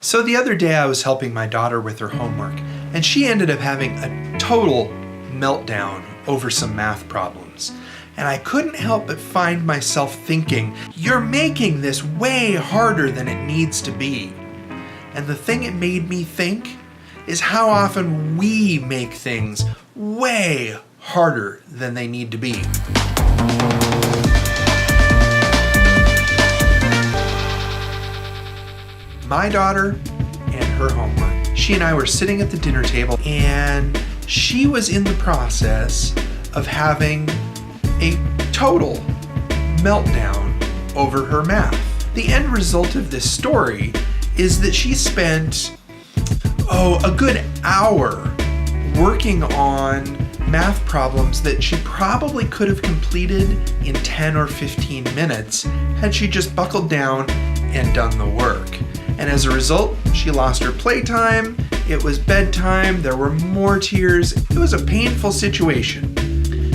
So the other day I was helping my daughter with her homework, and she ended up having a total meltdown over some math problems. And I couldn't help but find myself thinking, you're making this way harder than it needs to be. And the thing it made me think is how often we make things way harder than they need to be. My daughter and her homework. She and I were sitting at the dinner table, and she was in the process of having a total meltdown over her math. The end result of this story is that she spent, a good hour working on math problems that she probably could have completed in 10 or 15 minutes had she just buckled down and done the work. And as a result, she lost her playtime, it was bedtime, there were more tears, it was a painful situation.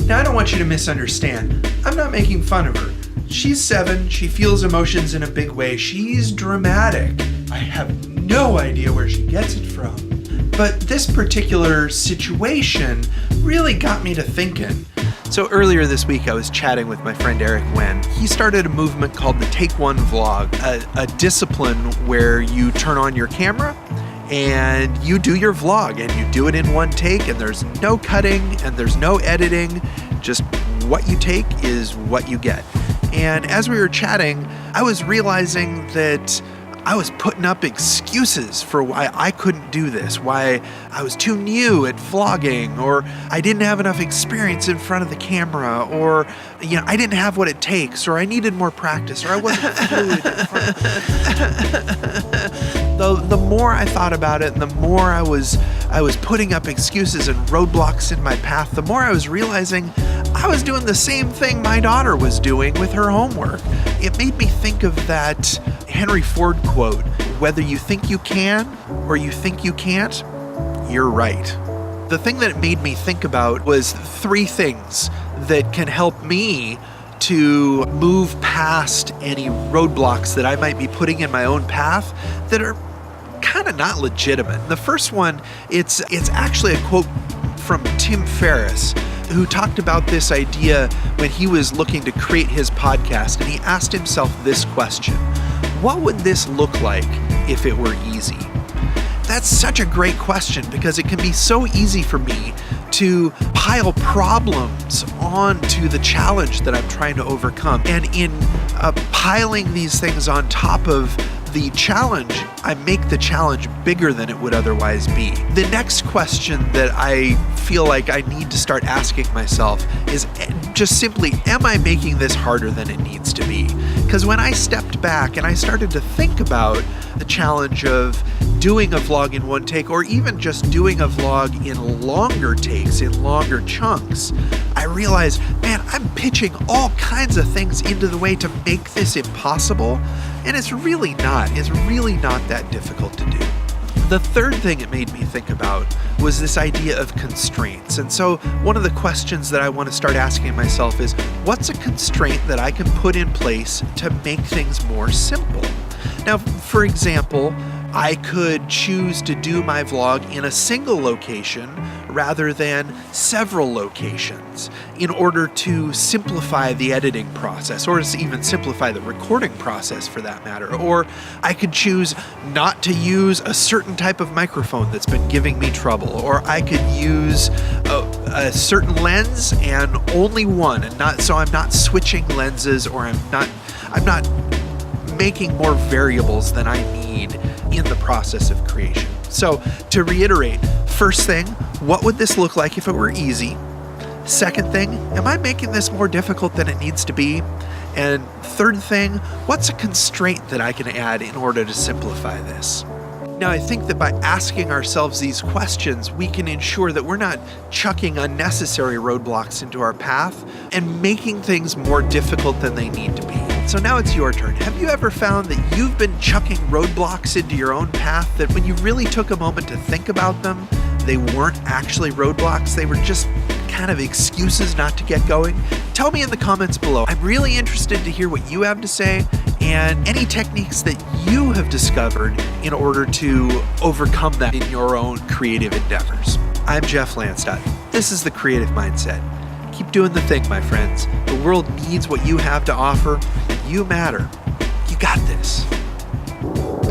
Now, I don't want you to misunderstand. I'm not making fun of her. She's 7, she feels emotions in a big way, she's dramatic. I have no idea where she gets it from. But this particular situation really got me to thinking. So earlier this week, I was chatting with my friend Eric Wen. He started a movement called the Take One Vlog, a discipline where you turn on your camera and you do your vlog, and you do it in one take, and there's no cutting and there's no editing. Just what you take is what you get. And as we were chatting, I was realizing that I was putting up excuses for why I couldn't do this, why I was too new at vlogging, or I didn't have enough experience in front of the camera, or I didn't have what it takes, or I needed more practice, or I wasn't fluid in front. The more I thought about it, and the more I was putting up excuses and roadblocks in my path, the more I was realizing I was doing the same thing my daughter was doing with her homework. It made me think of that Henry Ford quote, whether you think you can or you think you can't, you're right. The thing that it made me think about was 3 things that can help me to move past any roadblocks that I might be putting in my own path that are kind of not legitimate. The first one, it's actually a quote from Tim Ferriss, who talked about this idea when he was looking to create his podcast, and he asked himself this question: what would this look like if it were easy? That's such a great question, because it can be so easy for me to pile problems onto the challenge that I'm trying to overcome. And in piling these things on top of the challenge, I make the challenge bigger than it would otherwise be. The next question that I feel like I need to start asking myself is just simply, am I making this harder than it needs to be? Because when I stepped back and I started to think about the challenge of doing a vlog in one take, or even just doing a vlog in longer takes, in longer chunks, I realized, man, I'm pitching all kinds of things into the way to make this impossible. And it's really not that difficult to do. The third thing it made me think about was this idea of constraints. And so one of the questions that I want to start asking myself is, what's a constraint that I can put in place to make things more simple? Now, for example, I could choose to do my vlog in a single location rather than several locations in order to simplify the editing process, or even simplify the recording process for that matter. Or I could choose not to use a certain type of microphone that's been giving me trouble, or I could use a certain lens and only one, and I'm not switching lenses, or I'm not making more variables than I need in the process of creation. So to reiterate, first thing, what would this look like if it were easy? Second thing, am I making this more difficult than it needs to be? And third thing, what's a constraint that I can add in order to simplify this? Now, I think that by asking ourselves these questions, we can ensure that we're not chucking unnecessary roadblocks into our path and making things more difficult than they need to be. So now it's your turn. Have you ever found that you've been chucking roadblocks into your own path that when you really took a moment to think about them, they weren't actually roadblocks? They were just kind of excuses not to get going? Tell me in the comments below. I'm really interested to hear what you have to say and any techniques that you have discovered in order to overcome that in your own creative endeavors. I'm Jeff Lanctot. This is The Creative Mindset. Keep doing the thing, my friends. The world needs what you have to offer, and you matter. You got this.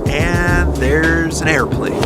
And there's an airplane.